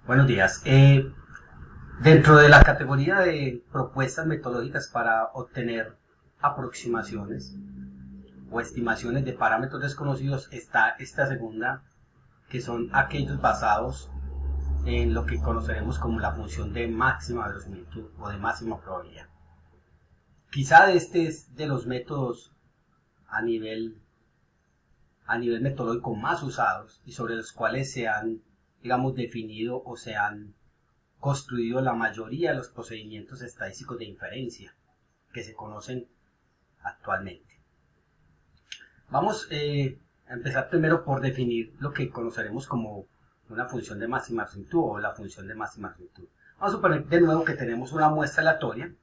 Buenos días. Dentro de la categoría de propuestas metodológicas para obtener aproximaciones o estimaciones de parámetros desconocidos está esta segunda, que son aquellos basados en lo que conoceremos como la función de máxima verosimilitud o de máxima probabilidad. Quizá este es de los métodos a nivel, a nivel metodológico más usados y sobre los cuales se han, digamos, definido o se han construido la mayoría de los procedimientos estadísticos de inferencia que se conocen actualmente. Vamos a empezar primero por definir lo que conoceremos como una función de máxima verosimilitud o la función de máxima verosimilitud. Vamos a suponer de nuevo que tenemos una muestra aleatoria.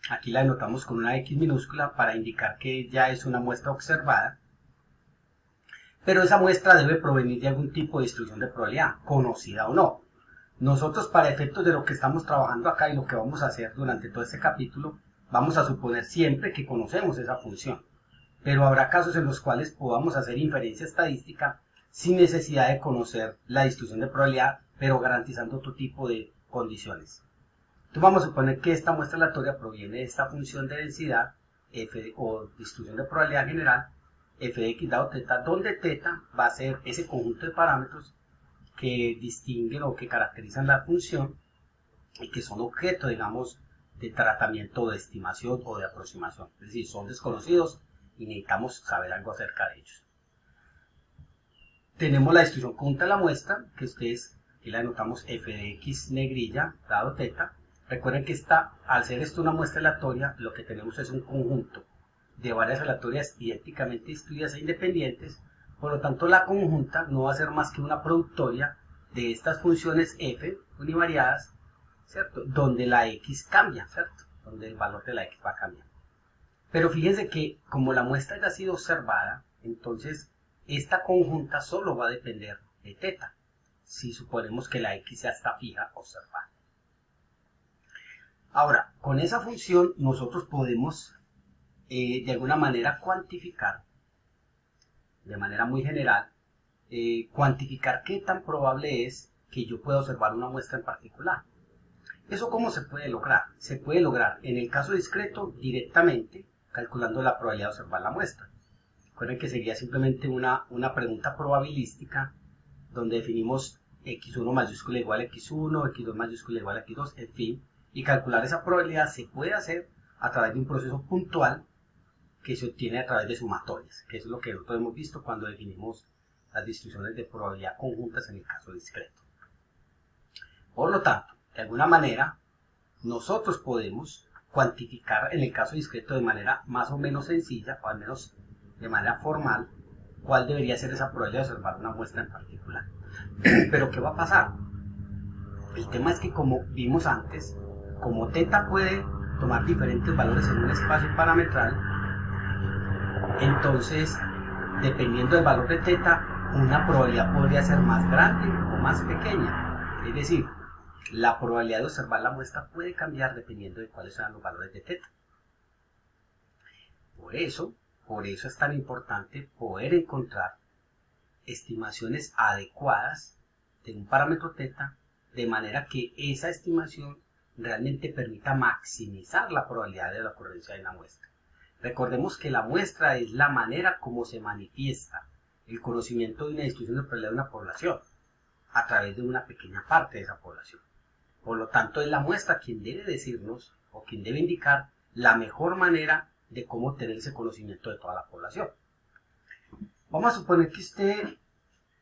Aquí la denotamos con una X minúscula para indicar que ya es una muestra observada. Pero esa muestra debe provenir de algún tipo de distribución de probabilidad, conocida o no. Nosotros, para efectos de lo que estamos trabajando acá y lo que vamos a hacer durante todo este capítulo, vamos a suponer siempre que conocemos esa función. Pero habrá casos en los cuales podamos hacer inferencia estadística sin necesidad de conocer la distribución de probabilidad, pero garantizando otro tipo de condiciones. Entonces vamos a suponer que esta muestra aleatoria proviene de esta función de densidad f o distribución de probabilidad general f de x dado teta, donde teta va a ser ese conjunto de parámetros que distinguen o que caracterizan la función y que son objeto, digamos, de tratamiento de estimación o de aproximación. Es decir, son desconocidos y necesitamos saber algo acerca de ellos. Tenemos la distribución conjunta de la muestra, que ustedes, aquí la denotamos f de x negrilla dado teta. Recuerden que al ser esto una muestra aleatoria, lo que tenemos es un conjunto de varias aleatorias idénticamente distribuidas e independientes. Por lo tanto, la conjunta no va a ser más que una productoria de estas funciones f univariadas, ¿cierto? Donde la x cambia, ¿cierto? Donde el valor de la x va a cambiar. Pero fíjense que como la muestra ya ha sido observada, entonces esta conjunta solo va a depender de teta, si suponemos que la x ya está fija observada. Ahora, con esa función nosotros podemos de alguna manera cuantificar, de manera muy general, cuantificar qué tan probable es que yo pueda observar una muestra en particular. ¿Eso cómo se puede lograr? Se puede lograr en el caso discreto directamente calculando la probabilidad de observar la muestra. Recuerden que sería simplemente una pregunta probabilística donde definimos x1 mayúscula igual a x1, x2 mayúscula igual a x2, en fin, y calcular esa probabilidad se puede hacer a través de un proceso puntual que se obtiene a través de sumatorias, que es lo que nosotros hemos visto cuando definimos las distribuciones de probabilidad conjuntas en el caso discreto. Por lo tanto, de alguna manera, nosotros podemos cuantificar en el caso discreto de manera más o menos sencilla, o al menos de manera formal, cuál debería ser esa probabilidad de observar una muestra en particular. Pero ¿qué va a pasar? El tema es que, como vimos antes, como teta puede tomar diferentes valores en un espacio parametral, entonces, dependiendo del valor de teta, una probabilidad podría ser más grande o más pequeña. Es decir, la probabilidad de observar la muestra puede cambiar dependiendo de cuáles sean los valores de teta. Por eso es tan importante poder encontrar estimaciones adecuadas de un parámetro teta, de manera que esa estimación realmente permita maximizar la probabilidad de la ocurrencia de la muestra. Recordemos que la muestra es la manera como se manifiesta el conocimiento de una distribución de probabilidad de una población a través de una pequeña parte de esa población. Por lo tanto, es la muestra quien debe decirnos o quien debe indicar la mejor manera de cómo tener ese conocimiento de toda la población. Vamos a suponer que usted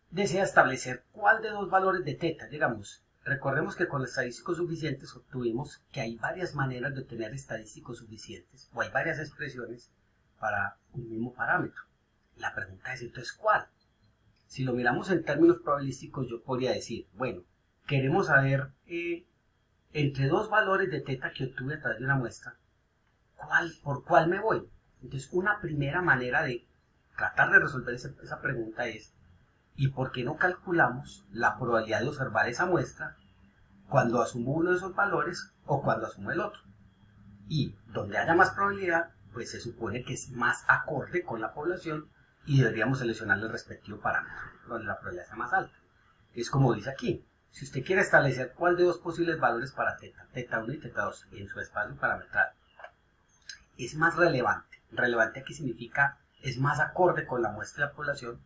desea establecer cuál de dos valores de teta, digamos. Recordemos que con estadísticos suficientes obtuvimos que hay varias maneras de obtener estadísticos suficientes, o hay varias expresiones para un mismo parámetro. La pregunta es entonces ¿cuál? Si lo miramos en términos probabilísticos, yo podría decir, bueno, queremos saber entre dos valores de teta que obtuve a través de una muestra, ¿por cuál me voy? Entonces, una primera manera de tratar de resolver esa pregunta es, ¿y por qué no calculamos la probabilidad de observar esa muestra cuando asumo uno de esos valores o cuando asumo el otro? Y donde haya más probabilidad, pues se supone que es más acorde con la población y deberíamos seleccionar el respectivo parámetro, donde la probabilidad sea más alta. Es como dice aquí, si usted quiere establecer cuál de dos posibles valores para teta, teta 1 y teta 2 en su espacio parametral, es más relevante. Relevante aquí significa es más acorde con la muestra de la población,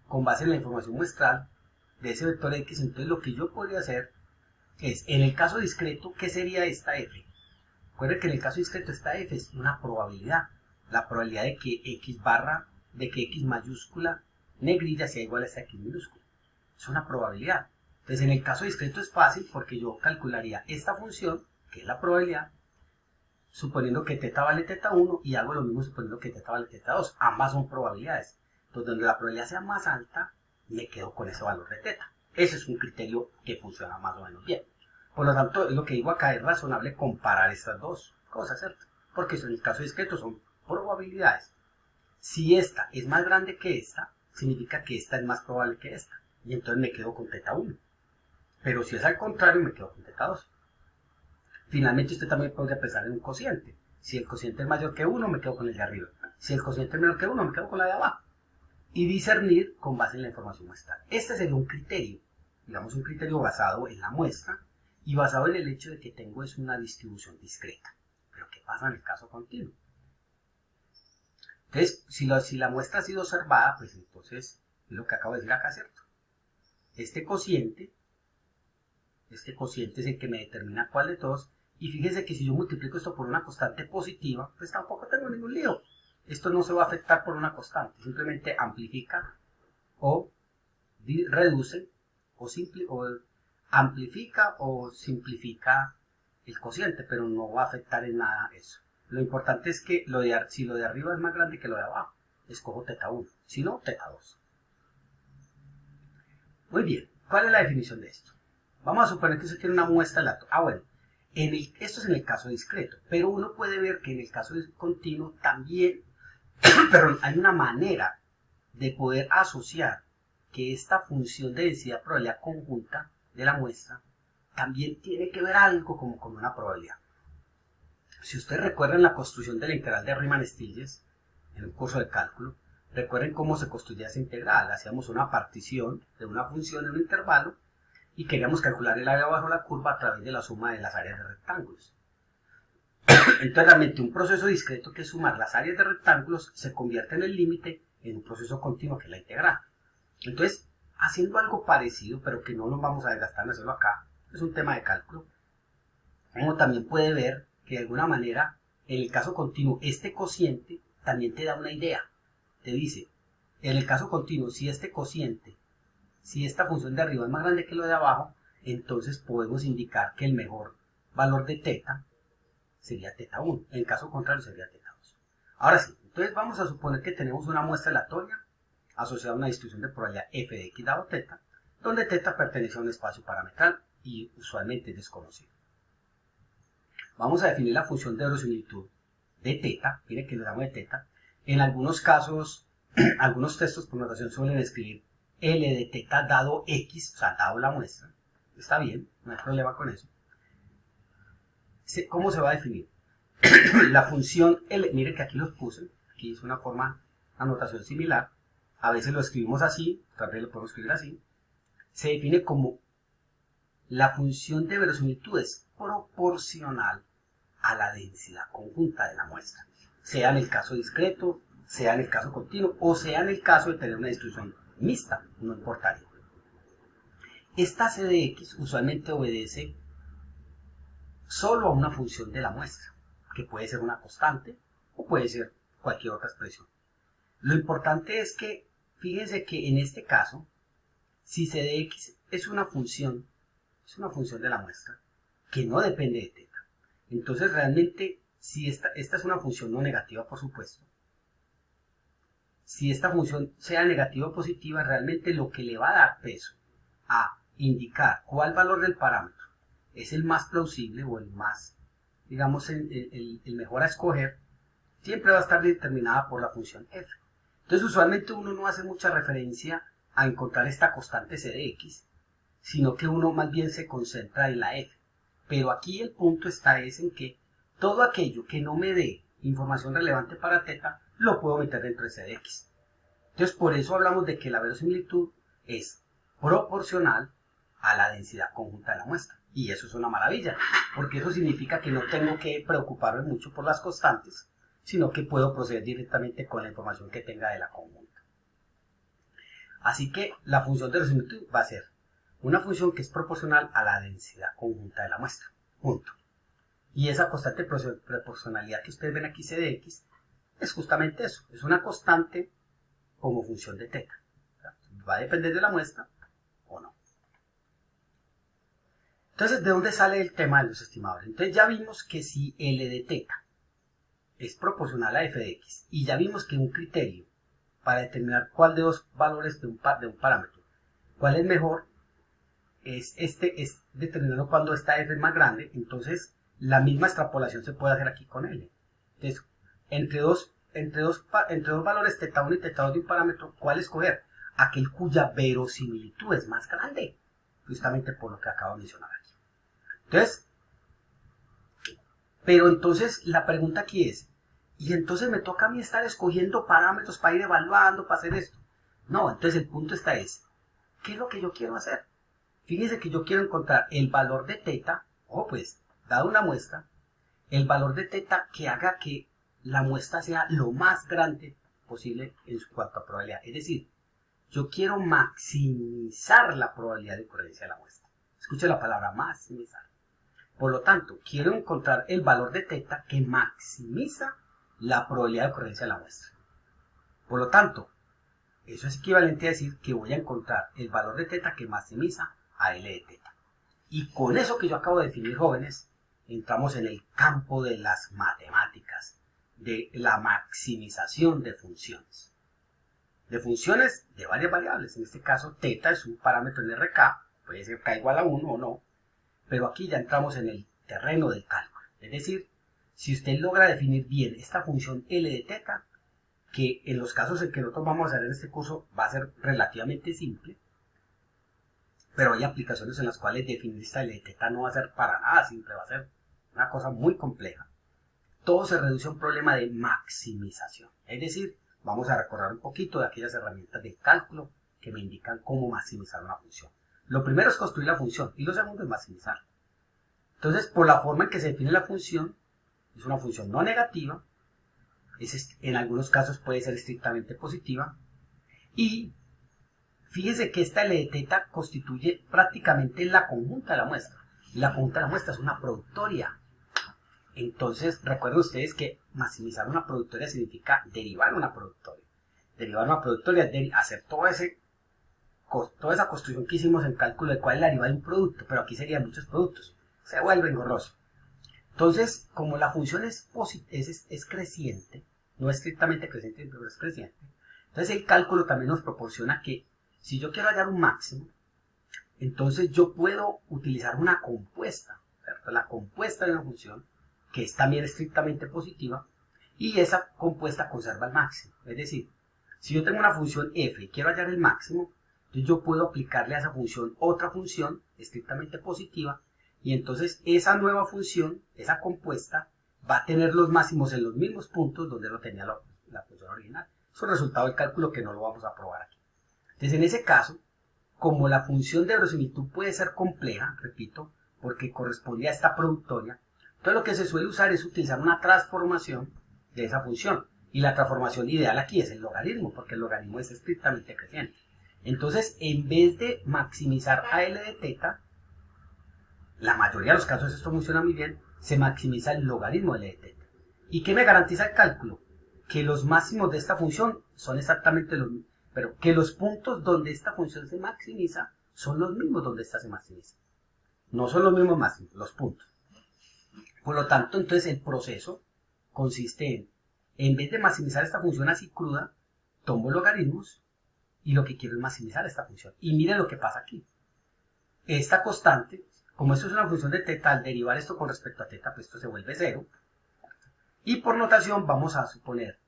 con base en la información muestral de ese vector X. Entonces lo que yo podría hacer es, en el caso discreto, ¿qué sería esta F? Recuerden que en el caso discreto esta F es una probabilidad. La probabilidad de que X barra, de que X mayúscula, negrilla sea igual a esta X minúscula. Es una probabilidad. Entonces en el caso discreto es fácil porque yo calcularía esta función, que es la probabilidad, suponiendo que teta vale teta 1 y hago lo mismo suponiendo que teta vale teta 2. Ambas son probabilidades. Entonces donde la probabilidad sea más alta, me quedo con ese valor de teta. Ese es un criterio que funciona más o menos bien. Por lo tanto, lo que digo acá es razonable comparar estas dos cosas, ¿cierto? Porque en el caso discreto son probabilidades. Si esta es más grande que esta, significa que esta es más probable que esta. Y entonces me quedo con teta 1. Pero si es al contrario, me quedo con teta 2. Finalmente usted también podría pensar en un cociente. Si el cociente es mayor que 1, me quedo con el de arriba. Si el cociente es menor que 1, me quedo con la de abajo. Y discernir con base en la información muestral. Este sería un criterio, digamos un criterio basado en la muestra y basado en el hecho de que tengo es una distribución discreta. Pero ¿qué pasa en el caso continuo? Entonces, si la muestra ha sido observada, pues entonces es lo que acabo de decir acá, ¿cierto? Este cociente es el que me determina cuál de todos. Y fíjense que si yo multiplico esto por una constante positiva, pues tampoco tengo ningún lío. Esto no se va a afectar por una constante, simplemente amplifica o reduce o amplifica o simplifica el cociente, pero no va a afectar en nada eso. Lo importante es que si lo de arriba es más grande que lo de abajo, escojo teta 1, si no, teta 2. Muy bien, ¿cuál es la definición de esto? Vamos a suponer que usted tiene una muestra aleatoria. Bueno, esto es en el caso discreto, pero uno puede ver que en el caso continuo también pero hay una manera de poder asociar que esta función de densidad probabilidad conjunta de la muestra también tiene que ver algo como con una probabilidad. Si ustedes recuerdan la construcción de la integral de Riemann-Stieltjes en el curso de cálculo, recuerden cómo se construía esa integral. Hacíamos una partición de una función en un intervalo y queríamos calcular el área bajo la curva a través de la suma de las áreas de rectángulos. Entonces realmente un proceso discreto que es sumar las áreas de rectángulos se convierte en el límite en un proceso continuo que es la integral. Entonces, haciendo algo parecido, pero que no nos vamos a desgastar en hacerlo acá, es un tema de cálculo, uno también puede ver que de alguna manera, en el caso continuo, este cociente también te da una idea. Te dice, en el caso continuo, si este cociente, si esta función de arriba es más grande que lo de abajo, entonces podemos indicar que el mejor valor de teta sería teta 1, en caso contrario sería teta 2. Ahora sí, entonces vamos a suponer que tenemos una muestra aleatoria asociada a una distribución de probabilidad f de x dado teta, donde teta pertenece a un espacio parametral y usualmente es desconocido. Vamos a definir la función de verosimilitud de teta, mire que le damos de teta. En algunos casos, algunos textos por notación suelen escribir L de teta dado x, o sea, dado la muestra. Está bien, no hay problema con eso. ¿Cómo se va a definir? La función L, mire que aquí los puse, aquí es una forma, una notación similar, a veces lo escribimos así, tal vez lo podemos escribir así, se define como la función de verosimilitud es proporcional a la densidad conjunta de la muestra, sea en el caso discreto, sea en el caso continuo, o sea en el caso de tener una distribución mixta, no importaría. Esta c de x usualmente obedece solo a una función de la muestra, que puede ser una constante o puede ser cualquier otra expresión. Lo importante es que, fíjense que en este caso, si c de x es una función de la muestra, que no depende de teta, entonces realmente, si esta es una función no negativa, por supuesto, si esta función sea negativa o positiva, realmente lo que le va a dar peso a indicar cuál valor del parámetro es el más plausible o el más, digamos, el mejor a escoger, siempre va a estar determinada por la función f. Entonces usualmente uno no hace mucha referencia a encontrar esta constante c de x, sino que uno más bien se concentra en la f. Pero aquí el punto está en que todo aquello que no me dé información relevante para teta, lo puedo meter dentro de c de x. Entonces por eso hablamos de que la verosimilitud es proporcional a la densidad conjunta de la muestra. Y eso es una maravilla, porque eso significa que no tengo que preocuparme mucho por las constantes, sino que puedo proceder directamente con la información que tenga de la conjunta. Así que la función de verosimilitud va a ser una función que es proporcional a la densidad conjunta de la muestra. Punto. Y esa constante de proporcionalidad que ustedes ven aquí, c de x, es justamente eso. Es una constante como función de θ. Va a depender de la muestra o no. Entonces, ¿de dónde sale el tema de los estimadores? Entonces ya vimos que si L de θ es proporcional a f de x, y ya vimos que un criterio para determinar cuál de dos valores de un parámetro, cuál es mejor, es determinando cuando esta f es más grande. Entonces la misma extrapolación se puede hacer aquí con L. Entonces, entre dos valores θ1 y θ2 de un parámetro, ¿cuál escoger? Aquel cuya verosimilitud es más grande, justamente por lo que acabo de mencionar aquí. Entonces, pero entonces la pregunta aquí es, ¿y entonces me toca a mí estar escogiendo parámetros para ir evaluando, para hacer esto? No, entonces el punto está es, ¿qué es lo que yo quiero hacer? Fíjense que yo quiero encontrar el valor de θ, pues, dado una muestra, el valor de θ que haga que la muestra sea lo más grande posible en cuanto a probabilidad. Es decir, yo quiero maximizar la probabilidad de ocurrencia de la muestra. Escuche la palabra maximizar. Por lo tanto, quiero encontrar el valor de θ que maximiza la probabilidad de ocurrencia de la muestra. Por lo tanto, eso es equivalente a decir que voy a encontrar el valor de θ que maximiza a L de θ. Y con eso que yo acabo de definir, jóvenes, entramos en el campo de las matemáticas, de la maximización de funciones. De funciones de varias variables. En este caso, θ es un parámetro en RK, puede ser k igual a 1 o no, pero aquí ya entramos en el terreno del cálculo. Es decir, si usted logra definir bien esta función L de θ, que en los casos en que nosotros vamos a hacer en este curso va a ser relativamente simple, pero hay aplicaciones en las cuales definir esta L de θ no va a ser para nada simple, va a ser una cosa muy compleja. Todo se reduce a un problema de maximización. Es decir, vamos a recordar un poquito de aquellas herramientas de cálculo que me indican cómo maximizar una función. Lo primero es construir la función y lo segundo es maximizarla. Entonces, por la forma en que se define la función, es una función no negativa, en algunos casos puede ser estrictamente positiva, y fíjese que esta L de θ constituye prácticamente la conjunta de la muestra. La conjunta de la muestra es una productoria. Entonces, recuerden ustedes que maximizar una productoria significa derivar una productoria. Derivar una productoria es hacer toda esa construcción que hicimos en cálculo de cuál es la derivada de un producto, pero aquí serían muchos productos. Se vuelve engorroso. Entonces, como la función es creciente, no estrictamente creciente, pero es creciente, entonces el cálculo también nos proporciona que si yo quiero hallar un máximo, entonces yo puedo utilizar una compuesta, ¿cierto? La compuesta de una función, que es también estrictamente positiva, y esa compuesta conserva el máximo. Es decir, si yo tengo una función f y quiero hallar el máximo, entonces yo puedo aplicarle a esa función otra función estrictamente positiva, y entonces esa nueva función, esa compuesta, va a tener los máximos en los mismos puntos donde lo tenía la función original. Es un resultado del cálculo que no lo vamos a probar aquí. Entonces, en ese caso, como la función de verosimilitud puede ser compleja, repito, porque corresponde a esta productoria, entonces lo que se suele usar es utilizar una transformación de esa función. Y la transformación ideal aquí es el logaritmo, porque el logaritmo es estrictamente creciente. Entonces, en vez de maximizar a L de θ, la mayoría de los casos esto funciona muy bien, se maximiza el logaritmo de L de θ. ¿Y qué me garantiza el cálculo? Que los máximos de esta función son exactamente los mismos, pero que los puntos donde esta función se maximiza son los mismos donde esta se maximiza. No son los mismos máximos, los puntos. Por lo tanto, entonces el proceso consiste en vez de maximizar esta función así cruda, tomo logaritmos y lo que quiero es maximizar esta función. Y miren lo que pasa aquí. Esta constante, como esto es una función de θ, al derivar esto con respecto a θ, pues esto se vuelve 0. Y por notación vamos a suponer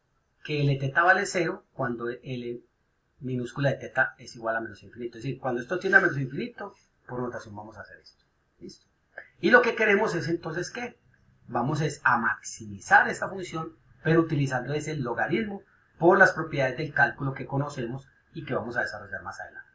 que L de θ vale 0 cuando L minúscula de θ es igual a menos infinito. Es decir, cuando esto tiende a menos infinito, por notación vamos a hacer esto. ¿Listo? Y lo que queremos es entonces, ¿qué? Vamos a maximizar esta función, pero utilizando ese logaritmo por las propiedades del cálculo que conocemos y que vamos a desarrollar más adelante.